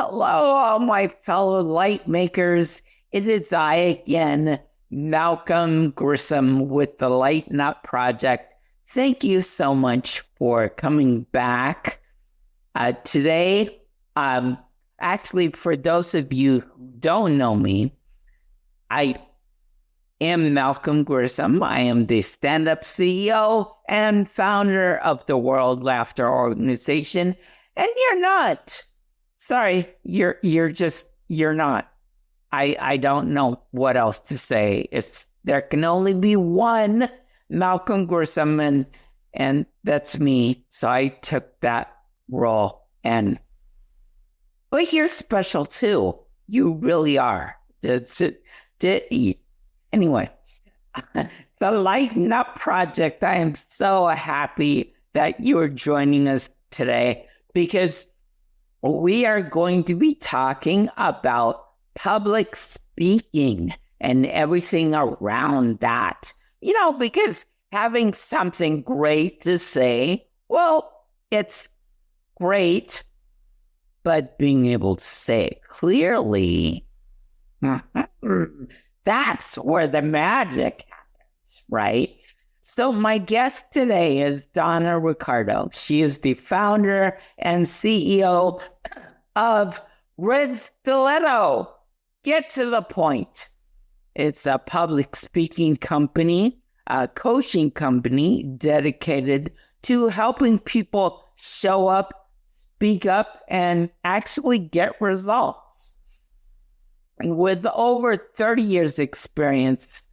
Hello, all my fellow light makers. It is I again, Malcolm Grissom with the Lighten Up Project. Thank you so much for coming back. Today, actually, for those of you who don't know me, I am Malcolm Grissom. I am the stand-up CEO and founder of the World Laughter Organization. And you're not. Sorry, you're not. I don't know what else to say. There can only be one Malcolm Grissom, and that's me. So I took that role. But you're special too. You really are. Anyway, the Lighten Up Project. I am so happy that you are joining us today because we are going to be talking about public speaking and everything around that. Because having something great to say, well, it's great, but being able to say it clearly, that's where the magic happens, right? So my guest today is Donna Riccardo. She is the founder and CEO of Red Stiletto. Get to the point. It's a public speaking company, a coaching company dedicated to helping people show up, speak up, and actually get results. With over 30 years experience,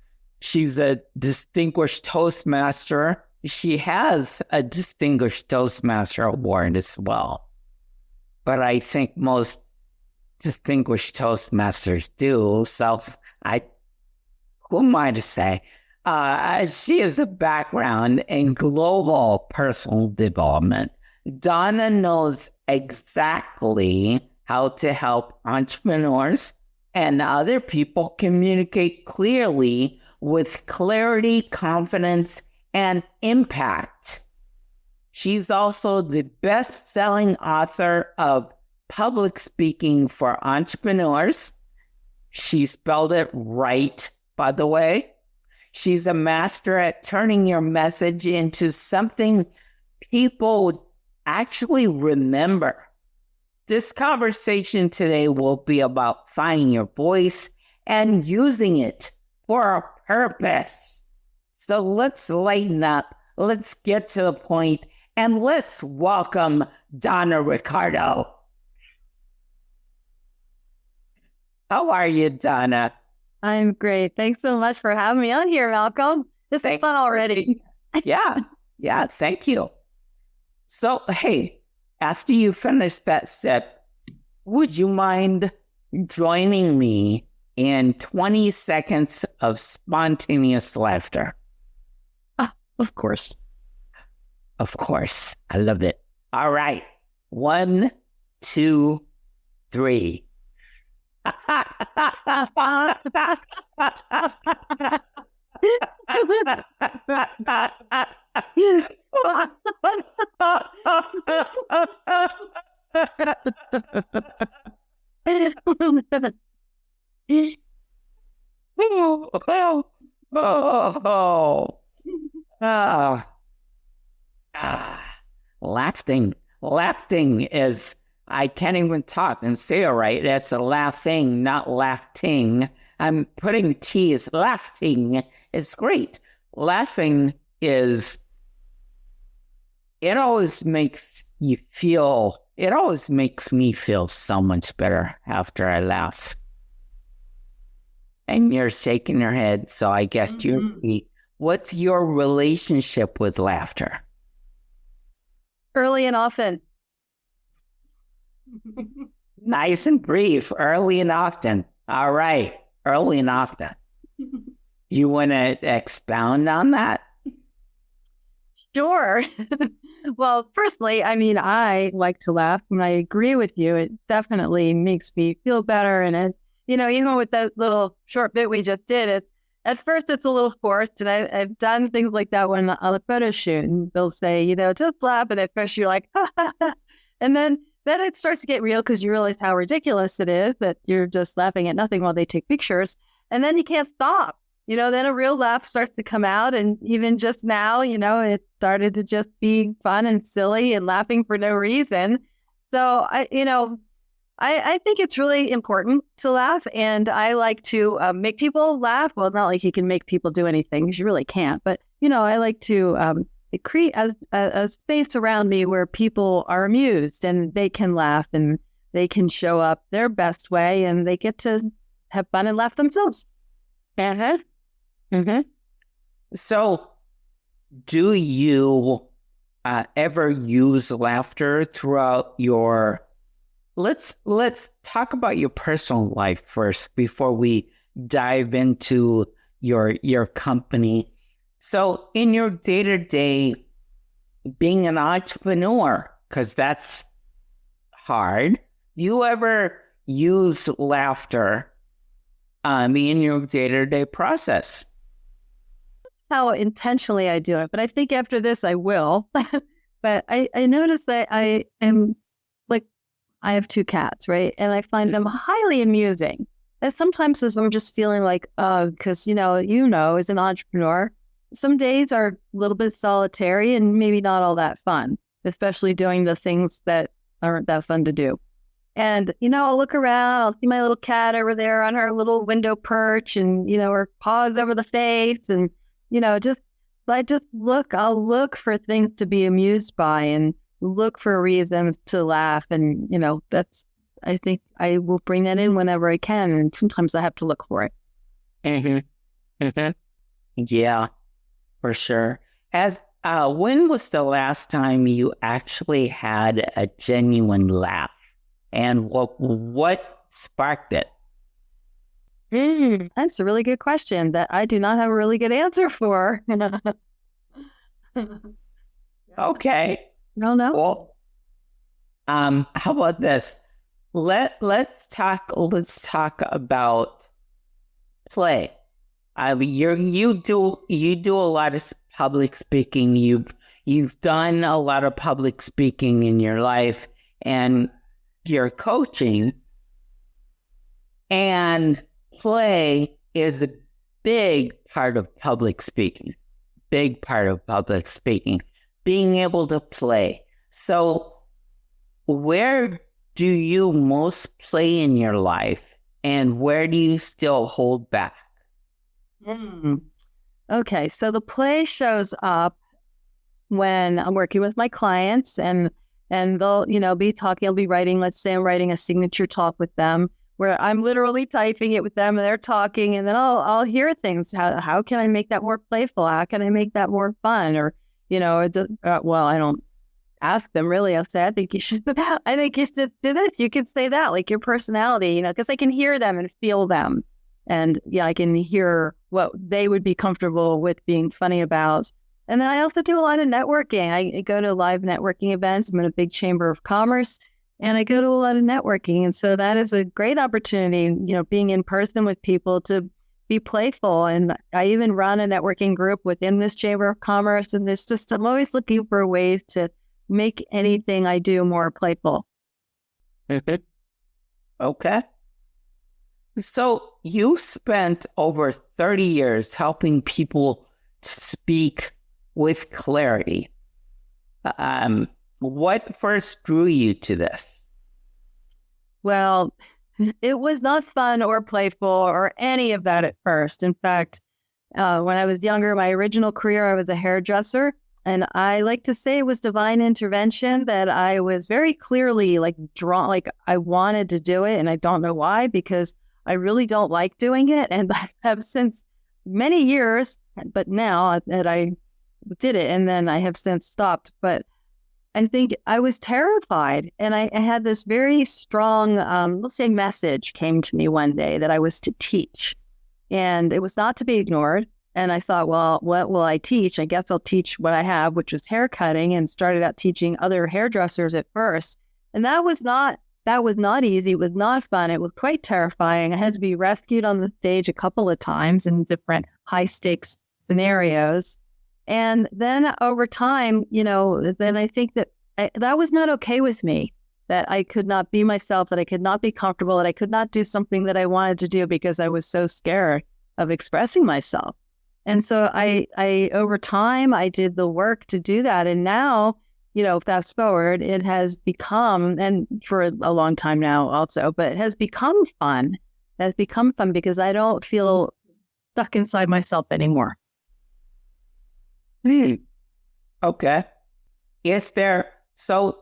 she's a distinguished Toastmaster. She has a distinguished Toastmaster award as well. But I think most distinguished Toastmasters do. So who am I to say? She has a background in global personal development. Donna knows exactly how to help entrepreneurs and other people communicate clearly with clarity, confidence, and impact. She's also the best-selling author of Public Speaking for Entrepreneurs. She spelled it right, by the way. She's a master at turning your message into something people actually remember. This conversation today will be about finding your voice and using it for a purpose. So let's lighten up, let's get to the point, and let's welcome Donna Riccardo. How are you, Donna? I'm great. Thanks so much for having me on here, Malcolm. This is fun already. Yeah, thank you. So, hey, after you finish that sip, would you mind joining me in 20 seconds of spontaneous laughter? Of course. Of course. I love it. All right. 1, 2, 3. Laughing is, I can't even talk and say it right. That's a laughing, not laughing. I'm putting T's. Laughing is great. Laughing is, it always makes me feel so much better after I laugh. And you're shaking your head, so I guess what's your relationship with laughter? Early and often. Nice and brief, early and often. All right, early and often. You want to expound on that? Sure. Well, firstly, I like to laugh. When I agree with you, it definitely makes me feel better. And even with that little short bit we just did, at first it's a little forced. And I've done things like that when on a photo shoot, and they'll say, just laugh. And at first you're like, ha, ha, ha. And then then it starts to get real because you realize how ridiculous it is that you're just laughing at nothing while they take pictures. And then you can't stop. Then a real laugh starts to come out. And even just now, it started to just be fun and silly and laughing for no reason. So I think it's really important to laugh, and I like to make people laugh. Well, not like you can make people do anything, because you really can't. But, I like to create a space around me where people are amused and they can laugh and they can show up their best way and they get to have fun and laugh themselves. Uh-huh. Mm-hmm. So do you ever use laughter throughout your... Let's talk about your personal life first before we dive into your company. So in your day-to-day, being an entrepreneur, because that's hard, do you ever use laughter in your day-to-day process? How intentionally I do it, but I think after this I will. But I notice that I am, like, I have 2 cats, right? And I find them highly amusing. And sometimes as I'm just feeling like, because, as an entrepreneur, some days are a little bit solitary and maybe not all that fun, especially doing the things that aren't that fun to do. And, I'll look around, I'll see my little cat over there on her little window perch and, her paws over the face. And, I'll look for things to be amused by and look for reasons to laugh. And, I think I will bring that in whenever I can. And sometimes I have to look for it. Mm-hmm. Mm-hmm. Yeah, for sure. When was the last time you actually had a genuine laugh? And what sparked it? That's a really good question that I do not have a really good answer for. Okay. No. Well, how about this? Let's talk about play. You do a lot of public speaking. You've done a lot of public speaking in your life, and your coaching, and play is a big part of public speaking. Big part of public speaking, being able to play. So where do you most play in your life, and where do you still hold back? Okay, so the play shows up when I'm working with my clients, and they'll, be talking. I'll be writing, let's say I'm writing a signature talk with them where I'm literally typing it with them and they're talking, and then I'll hear things. How can I make that more playful? How can I make that more fun? Or, well, I don't ask them really. I'll say, I think you should do this. You could say that, like your personality, because I can hear them and feel them. And yeah, I can hear what they would be comfortable with being funny about. And then I also do a lot of networking. I go to live networking events. I'm in a big chamber of commerce, and I go to a lot of networking. And so that is a great opportunity, being in person with people, to be playful. And I even run a networking group within this chamber of commerce. And I'm always looking for ways to make anything I do more playful. Okay. So you spent over 30 years helping people speak with clarity. What first drew you to this? Well, it was not fun or playful or any of that at first. In fact, when I was younger, my original career, I was a hairdresser. And I like to say it was divine intervention, that I was very clearly drawn, I wanted to do it. And I don't know why, because I really don't like doing it. And I have since many years, but now that I did it, and then I have since stopped. But I think I was terrified. And I had this very strong, let's say, message came to me one day that I was to teach. And it was not to be ignored. And I thought, well, what will I teach? I guess I'll teach what I have, which was hair cutting, and started out teaching other hairdressers at first. And that was not easy. It was not fun. It was quite terrifying. I had to be rescued on the stage a couple of times in different high stakes scenarios. And then over time, then I think that was not okay with me. that I could not be myself, that I could not be comfortable, that I could not do something that I wanted to do because I was so scared of expressing myself. And so I over time, I did the work to do that. And now, fast forward, it has become, and for a long time now also, but it has become fun. It has become fun because I don't feel stuck inside myself anymore. Okay. Is there, so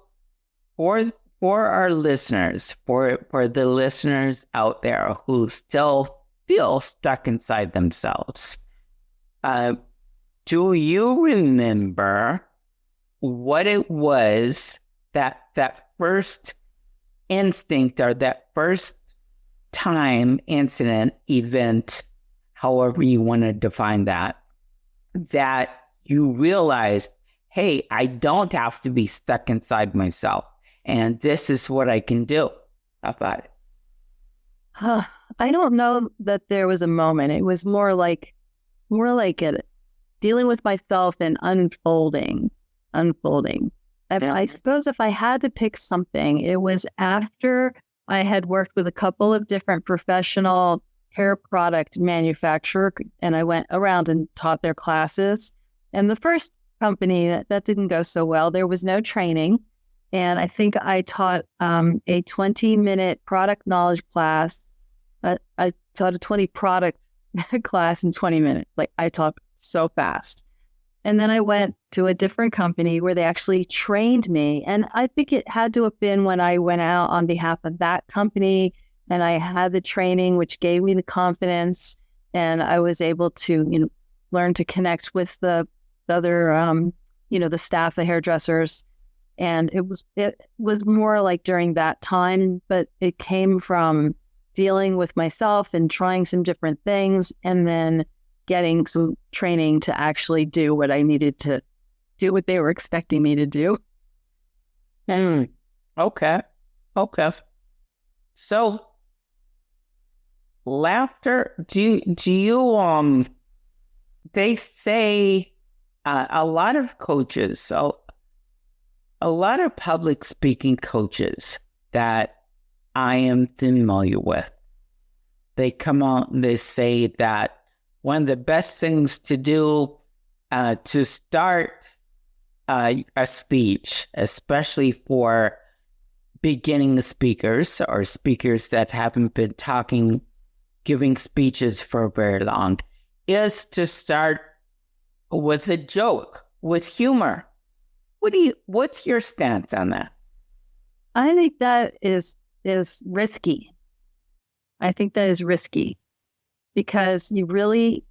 for our listeners, for the listeners out there who still feel stuck inside themselves, do you remember what it was that first instinct or that first time, incident, event, however you want to define that you realized, hey, I don't have to be stuck inside myself, and this is what I can do about it? I don't know that there was a moment. It was more like it dealing with myself and unfolding. I suppose if I had to pick something, it was after I had worked with a couple of different professional hair product manufacturers, and I went around and taught their classes. And the first company that didn't go so well, there was no training. And I think I taught a 20-minute product knowledge class. I taught a 20 product class in 20 minutes. Like, I taught so fast. And then I went to a different company where they actually trained me. And I think it had to have been when I went out on behalf of that company and I had the training, which gave me the confidence. And I was able to, learn to connect with the other, the staff, the hairdressers. And it was more like during that time, but it came from dealing with myself and trying some different things and then getting some training to actually do what I needed to do, what they were expecting me to do. Okay. So laughter, do you, they say a lot of coaches, a lot of public speaking coaches that I am familiar with, they come out and they say that one of the best things to do to start a speech, especially for beginning speakers or speakers that haven't been giving speeches for very long, is to start with a joke, with humor. What's your stance on that? I think that is risky. I think that is risky because you really,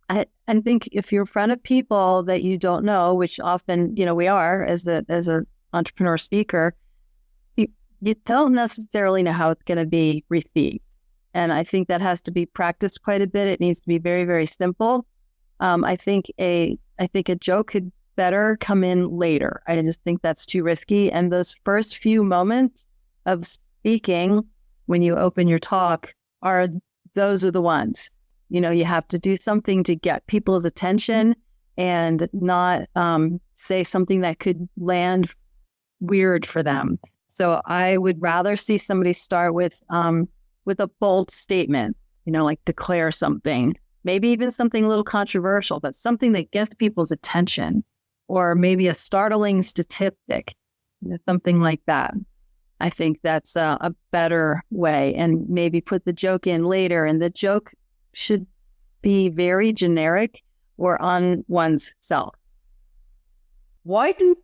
I think if you're in front of people that you don't know, which often, we are as an entrepreneur speaker, you don't necessarily know how it's going to be received. And I think that has to be practiced quite a bit. It needs to be very, very simple. I think a joke could better come in later. I just think that's too risky. And those first few moments of speaking, when you open your talk, those are the ones. You have to do something to get people's attention and not say something that could land weird for them. So I would rather see somebody start with a bold statement, like declare something, maybe even something a little controversial, but something that gets people's attention, or maybe a startling statistic, something like that. I think that's a better way, and maybe put the joke in later. And the joke should be very generic or on one's self. Why do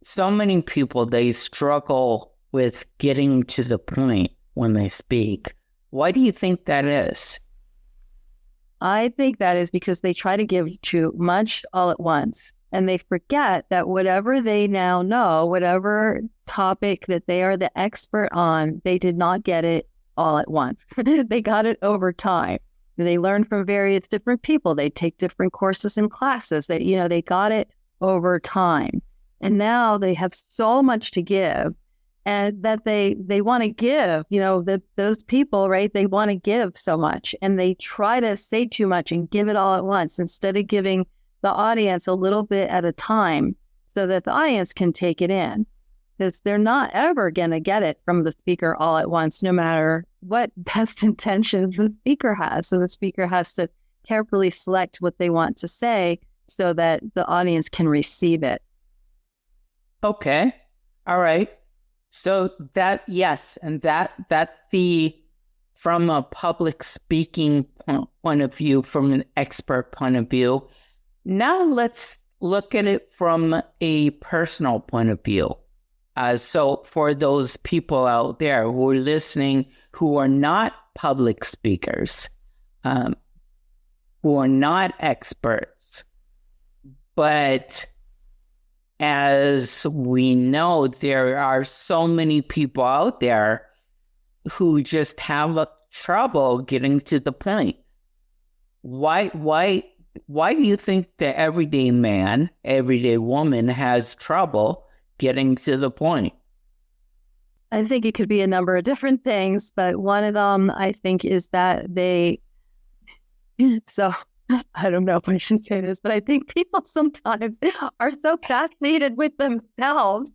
so many people, they struggle with getting to the point when they speak? Why do you think that is? I think that is because they try to give too much all at once. And they forget that whatever they now know, whatever topic that they are the expert on, they did not get it all at once. They got it over time. They learn from various different people. They take different courses and classes. They got it over time. And now they have so much to give, and that they want to give, those people, right? They want to give so much, and they try to say too much and give it all at once instead of giving the audience a little bit at a time so that the audience can take it in. because they're not ever going to get it from the speaker all at once, no matter what best intentions the speaker has. So the speaker has to carefully select what they want to say so that the audience can receive it. Okay. All right. So yes, and that's from a public speaking point of view, from an expert point of view. Now let's look at it from a personal point of view. So for those people out there who are listening, who are not public speakers, who are not experts, but as we know, there are so many people out there who just have trouble getting to the point. Why do you think the everyday man, everyday woman has trouble getting to the point? I think it could be a number of different things, but one of them I think is that so I don't know if I should say this, but I think people sometimes are so fascinated with themselves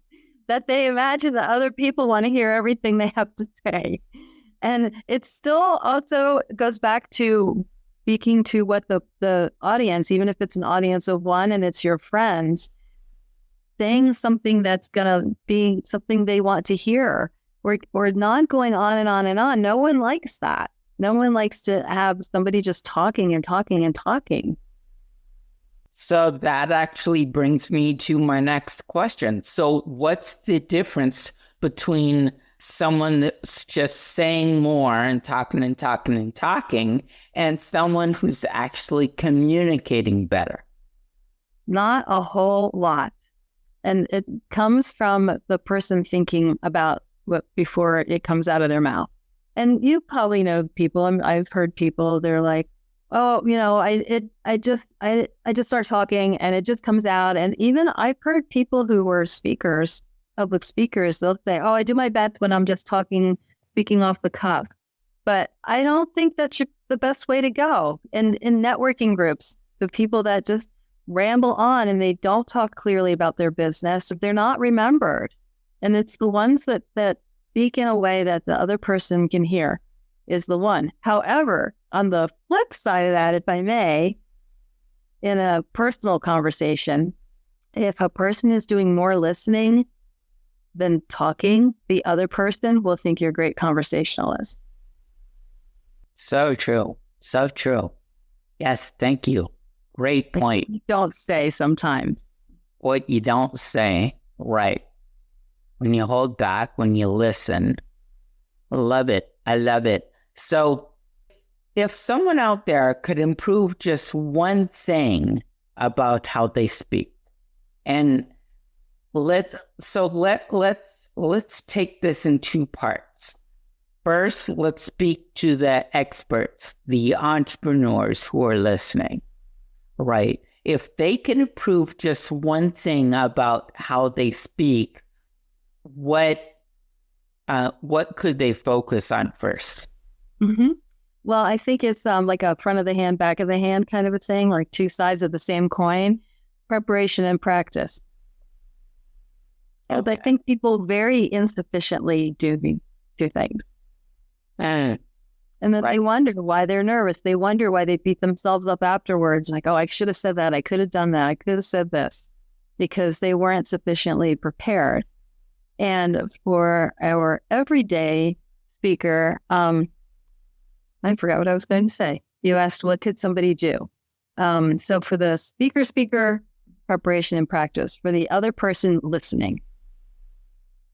that they imagine that other people want to hear everything they have to say. And it still also goes back to speaking to what the audience, even if it's an audience of one and it's your friends, saying something that's going to be something they want to hear, or not going on and on and on. No one likes that. No one likes to have somebody just talking and talking and talking. So that actually brings me to my next question. So what's the difference between someone that's just saying more and talking and talking and talking and someone who's actually communicating better? Not a whole lot. And it comes from the person thinking about what before it comes out of their mouth. And you probably know people, I've heard people, they're like, oh, I just start talking and it just comes out. And even I've heard people who were speakers, public speakers, they'll say, oh, I do my best when I'm just speaking off the cuff. But I don't think that's the best way to go. In networking groups, the people that just ramble on and they don't talk clearly about their business, they're not remembered. And it's the ones that speak in a way that the other person can hear is the one. However, on the flip side of that, if I may, in a personal conversation, if a person is doing more listening than talking, the other person will think you're a great conversationalist. So true. So true. Yes, thank you. Great point. You don't say sometimes. What you don't say, right. When you hold back, when you listen. I love it. I love it. So if someone out there could improve just one thing about how they speak, and let's take this in two parts. First, let's speak to the experts, the entrepreneurs who are listening, right? If they can improve just one thing about how they speak, what could they focus on first? Mm-hmm. Well, I think it's like a front of the hand, back of the hand kind of a thing, like two sides of the same coin, preparation and practice. Okay. I think people very insufficiently do things. And then they wonder why they're nervous. They wonder why they beat themselves up afterwards. Like, oh, I should have said that. I could have done that. I could have said this, because they weren't sufficiently prepared. And for our everyday speaker, I forgot what I was going to say. You asked, what could somebody do? So for the speaker, preparation and practice. For the other person, listening.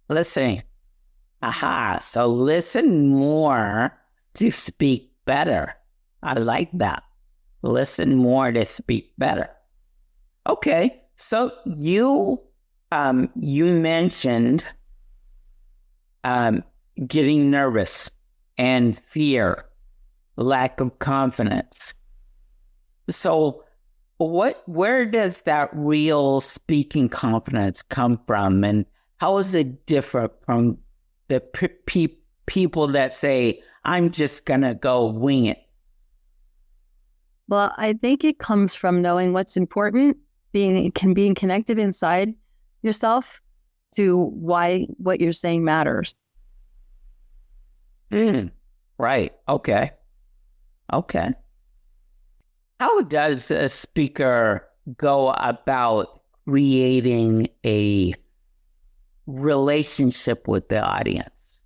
Listening. Aha. So listen more to speak better. I like that. Listen more to speak better. Okay. So you mentioned getting nervous and fear, lack of confidence. So where does that real speaking confidence come from, and how is it different from the people that say, I'm just going to go wing it? Well, I think it comes from knowing what's important, being connected inside yourself. to why what you're saying matters. Right. Okay. How does a speaker go about creating a relationship with the audience?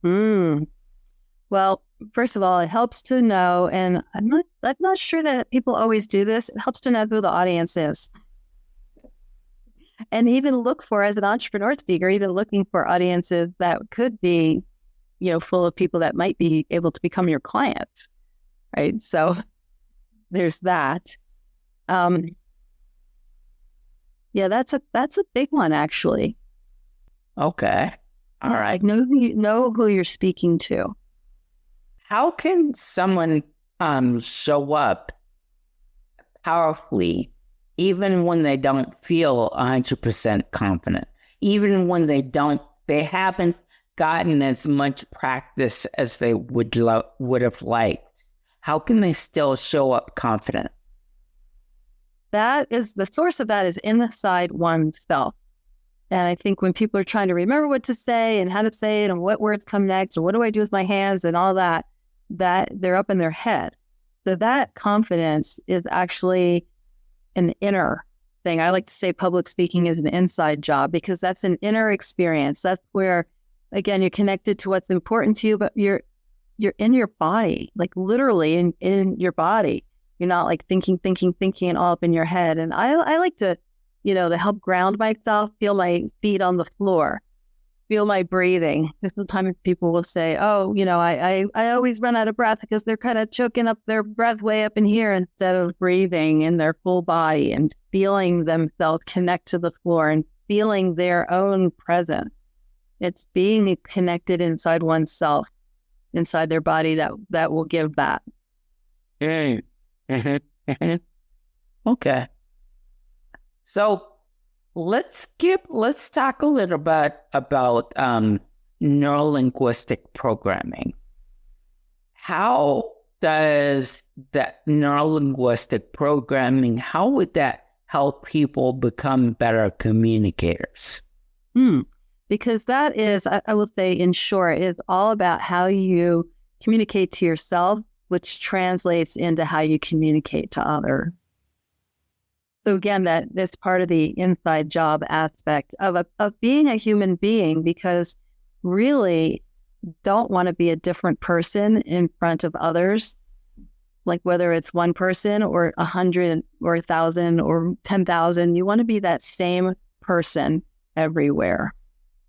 Well, first of all, it helps to know, and I'm not sure that people always do this. It helps to know who the audience is. And even look for, as an entrepreneur speaker, even looking for audiences that could be, full of people that might be able to become your clients, right? So there's that. Yeah, that's a big one, actually. Okay. All right. Like know who you're speaking to. How can someone show up powerfully even when they don't feel 100% confident, even when they haven't gotten as much practice as they would have liked? How can they still show up confident? That is the source of that is inside oneself. And I think when people are trying to remember what to say and how to say it and what words come next or what do I do with my hands and all that they're up in their head. So that confidence is actually an inner thing. I like to say public speaking is an inside job because that's an inner experience. That's where, again, you're connected to what's important to you, but you're in your body, like literally in your body. You're not like thinking and all up in your head. And I like to, to help ground myself, feel my feet on the floor, feel my breathing. This is the time people will say, oh, I always run out of breath because they're kind of choking up their breath way up in here instead of breathing in their full body and feeling themselves connect to the floor and feeling their own presence. It's being connected inside oneself, inside their body that will give that. Okay. So let's talk a little bit about neurolinguistic programming. How does that neurolinguistic programming, how would that help people become better communicators? Because that is, I will say in short, is all about how you communicate to yourself, which translates into how you communicate to others. So again, that's part of the inside job aspect of being a human being, because really don't want to be a different person in front of others. Like whether it's one person or 100 or 1,000 or 10,000, you want to be that same person everywhere.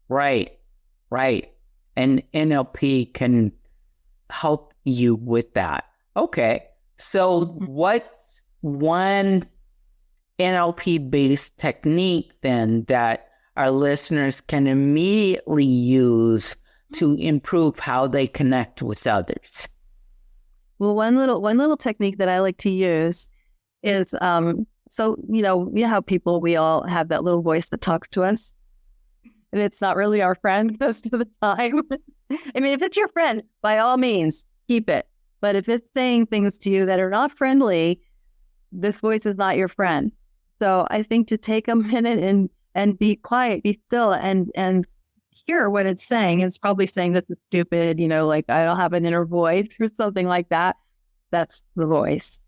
Right. And NLP can help you with that. Okay. So what's one NLP-based technique then that our listeners can immediately use to improve how they connect with others? Well, one little technique that I like to use is so you know how we all have that little voice that talks to us, and it's not really our friend most of the time. I mean, if it's your friend, by all means, keep it. But if it's saying things to you that are not friendly, this voice is not your friend. So I think to take a minute and be quiet, be still, and hear what it's saying. It's probably saying this is stupid, like I don't have an inner voice or something like that. That's the voice.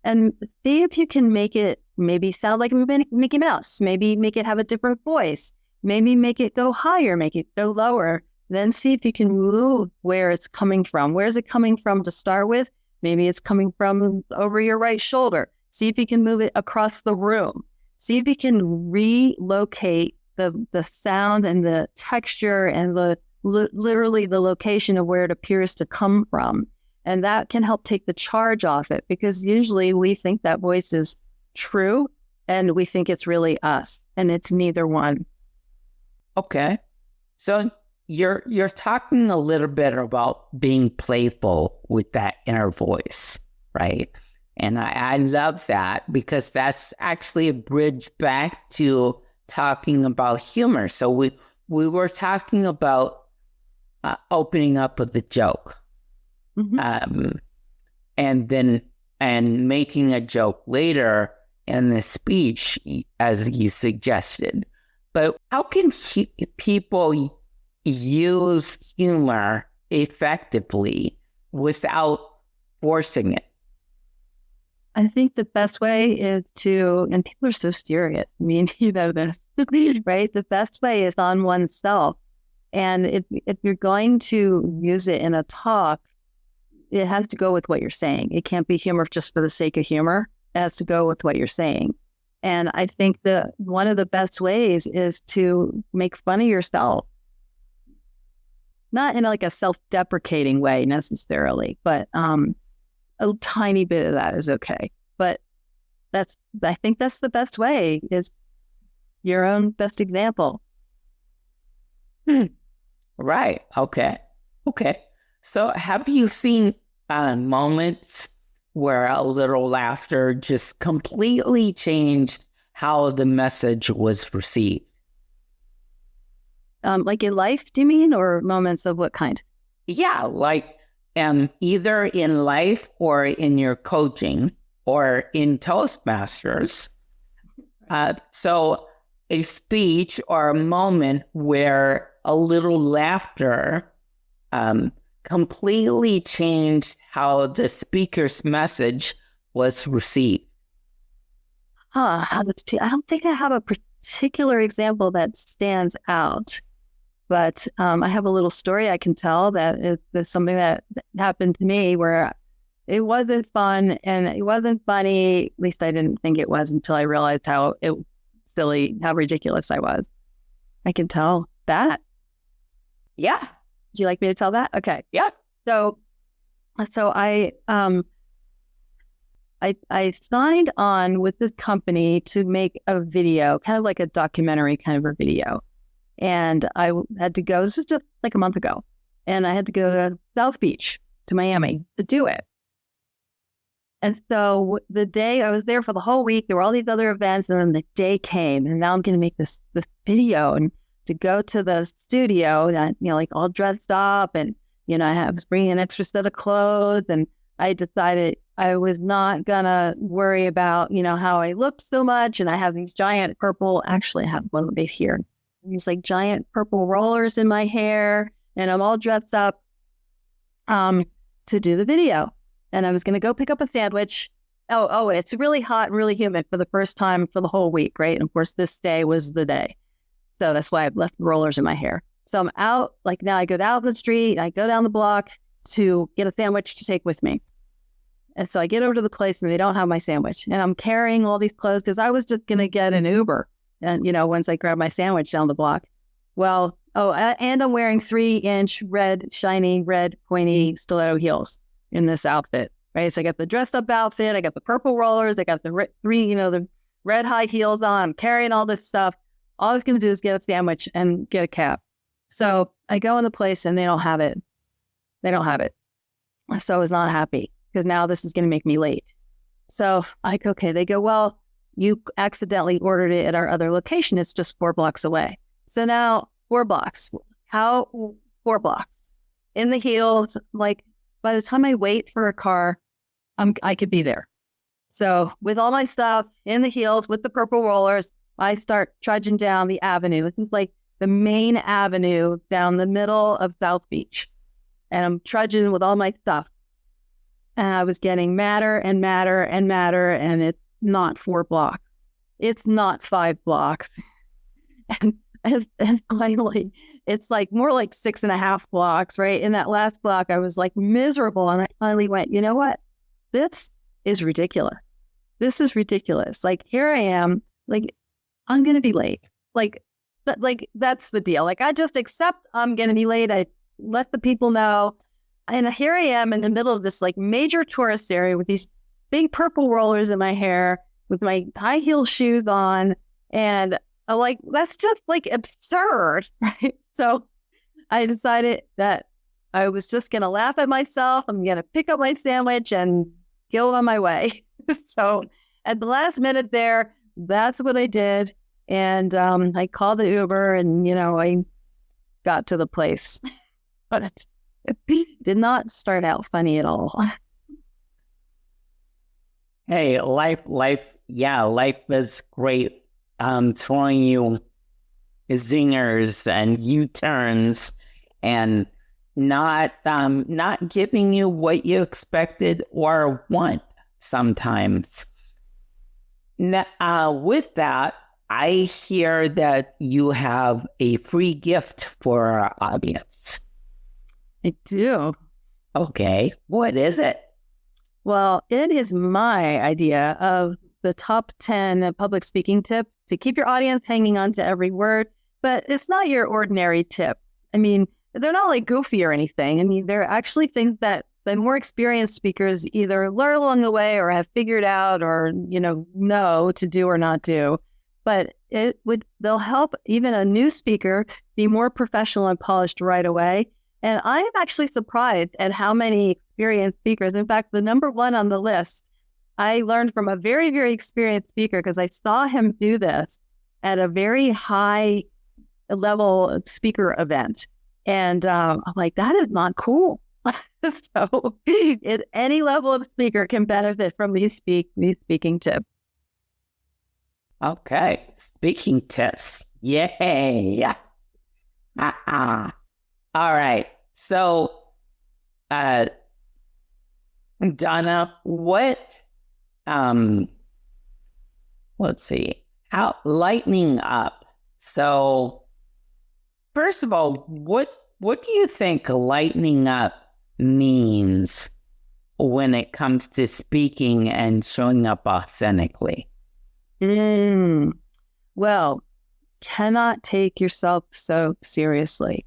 And see if you can make it maybe sound like Mickey Mouse. Maybe make it have a different voice. Maybe make it go higher, make it go lower. Then see if you can move where it's coming from. Where is it coming from to start with? Maybe it's coming from over your right shoulder. See if you can move it across the room. See if you can relocate the sound and the texture and literally the location of where it appears to come from. And that can help take the charge off it, because usually we think that voice is true and we think it's really us, and it's neither one. Okay. So you're talking a little bit about being playful with that inner voice, right? And I love that, because that's actually a bridge back to talking about humor. So we were talking about opening up with a joke, and making a joke later in the speech, as you suggested. But how can people use humor effectively without forcing it? I think the best way is to, and people are so serious. I mean, you know this, right? The best way is on oneself. And if you're going to use it in a talk, it has to go with what you're saying. It can't be humor just for the sake of humor. It has to go with what you're saying. And I think that one of the best ways is to make fun of yourself. Not in like a self-deprecating way necessarily, but a tiny bit of that is okay. But I think that's the best way, is your own best example. Right. Okay. So have you seen moments where a little laughter just completely changed how the message was received? Like in life, do you mean, or moments of what kind? Yeah, like either in life or in your coaching or in Toastmasters. So a speech or a moment where a little laughter completely changed how the speaker's message was received. I don't think I have a particular example that stands out, but I have a little story I can tell that is something that happened to me where it wasn't fun and it wasn't funny. At least I didn't think it was until I realized how silly, how ridiculous I was. I can tell that. Yeah. Would you like me to tell that? Okay. Yeah. So I signed on with this company to make a video, kind of like a documentary kind of a video. And I had to go, this was just like a month ago, and I had to go to South Beach, to Miami, to do it. And so the day I was there for the whole week, there were all these other events, and then the day came, and now I'm going to make this video, and to go to the studio, and like all dressed up, and I was bringing an extra set of clothes, and I decided I was not gonna worry about how I looked so much, and I have these giant purple. Actually, I have one right here. These like giant purple rollers in my hair, and I'm all dressed up to do the video. And I was going to go pick up a sandwich. Oh, it's really hot and really humid for the first time for the whole week, right? And of course, this day was the day. So that's why I've left the rollers in my hair. So I'm out, like now I go down the street, I go down the block to get a sandwich to take with me. And so I get over to the place and they don't have my sandwich. And I'm carrying all these clothes because I was just going to get an Uber. And, once I grab my sandwich down the block. Well, and I'm wearing 3-inch shiny red, pointy stiletto heels in this outfit, right? So I got the dressed up outfit, I got the purple rollers, I got the the red high heels on, I'm carrying all this stuff. All I was going to do is get a sandwich and get a cab. So I go in the place and they don't have it. So I was not happy because now this is going to make me late. So I go, okay, they go, well, you accidentally ordered it at our other location. It's just 4 blocks away. So now 4 blocks. How 4 blocks? In the heels, like by the time I wait for a car, I could be there. So with all my stuff in the heels with the purple rollers, I start trudging down the avenue. This is like the main avenue down the middle of South Beach. And I'm trudging with all my stuff. And I was getting madder and madder and madder. And it's not 4 blocks. It's not 5 blocks. And finally, it's like more like 6.5 blocks, right? In that last block, I was like miserable. And I finally went, you know what? This is ridiculous. This is ridiculous. Like, here I am, like, I'm going to be late. Like, that's the deal. Like, I just accept I'm going to be late. I let the people know. And here I am in the middle of this like major tourist area with these big purple rollers in my hair, with my high heel shoes on. And I'm like, that's just like absurd, right? So I decided that I was just going to laugh at myself. I'm going to pick up my sandwich and go on my way. So at the last minute there, that's what I did. And I called the Uber and, I got to the place. But it did not start out funny at all. Hey, life is great. Throwing you zingers and U-turns and not giving you what you expected or want sometimes. Now, with that, I hear that you have a free gift for our audience. I do. Okay, what is it? Well, it is my idea of the top 10 public speaking tips to keep your audience hanging on to every word, but it's not your ordinary tip. I mean, they're not like goofy or anything. I mean, they're actually things that the more experienced speakers either learn along the way or have figured out or, know to do or not do. But they'll help even a new speaker be more professional and polished right away. And I'm actually surprised at how many experienced speakers. In fact, the number one on the list, I learned from a very, very experienced speaker because I saw him do this at a very high level speaker event. And I'm like, that is not cool. So any level of speaker can benefit from these speaking tips. Okay, speaking tips. Yay! All right. So, Donna, let's see, how lightening up. So, first of all, what do you think lightening up means when it comes to speaking and showing up authentically? Well, cannot take yourself so seriously.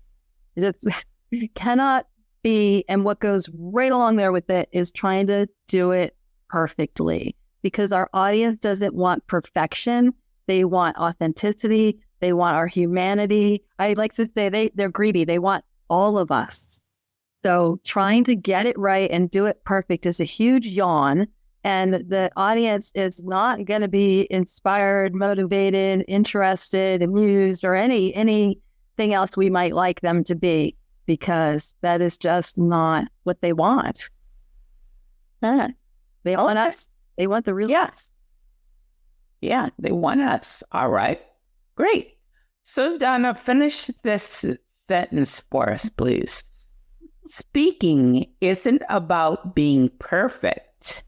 It cannot be, and what goes right along there with it is trying to do it perfectly, because our audience doesn't want perfection. They want authenticity. They want our humanity. I like to say they're greedy. They want all of us. So trying to get it right and do it perfect is a huge yawn. And the audience is not going to be inspired, motivated, interested, amused, or anything else we might like them to be, because that is just not what they want. They want us. They want the real us. Yeah, they want us. All right. Great. So, Donna, finish this sentence for us, please. Speaking isn't about being perfect.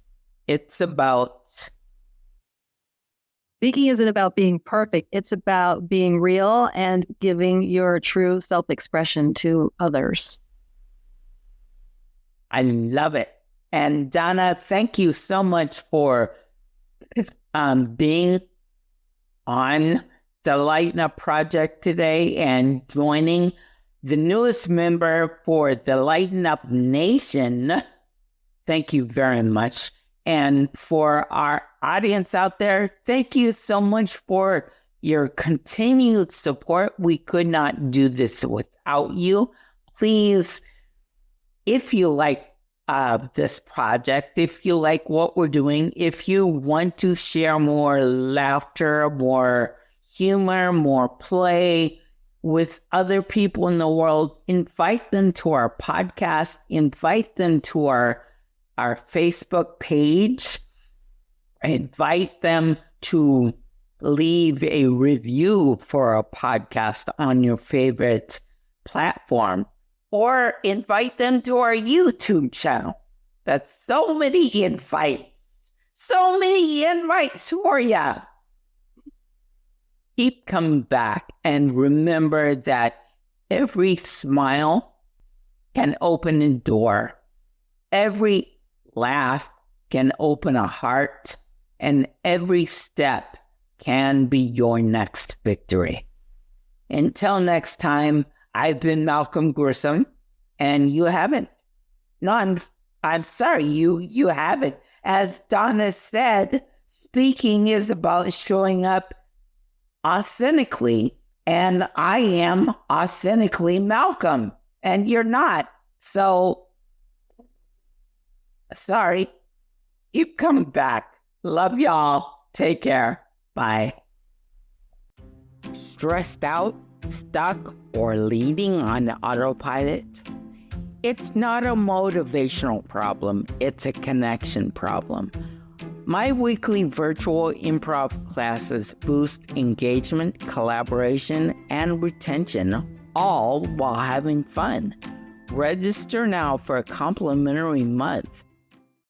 Speaking isn't about being perfect. It's about being real and giving your true self-expression to others. I love it. And Donna, thank you so much for being on the Lighten Up Project today and joining the newest member for the Lighten Up Nation. Thank you very much. And for our audience out there, thank you so much for your continued support. We could not do this without you. Please, if you like this project, if you like what we're doing, if you want to share more laughter, more humor, more play with other people in the world, invite them to our podcast, invite them to our Facebook page, invite them to leave a review for our podcast on your favorite platform, or invite them to our YouTube channel. That's so many invites for you. Keep coming back and remember that every smile can open a door. Every laugh can open a heart, and every step can be your next victory. Until next time, I've been Malcolm Grissom, and you haven't. No, I'm sorry, you haven't. As Donna said, speaking is about showing up authentically, and I am authentically Malcolm, and you're not. So, sorry. Keep coming back. Love y'all. Take care. Bye. Stressed out, stuck, or leading on autopilot? It's not a motivational problem. It's a connection problem. My weekly virtual improv classes boost engagement, collaboration, and retention, all while having fun. Register now for a complimentary month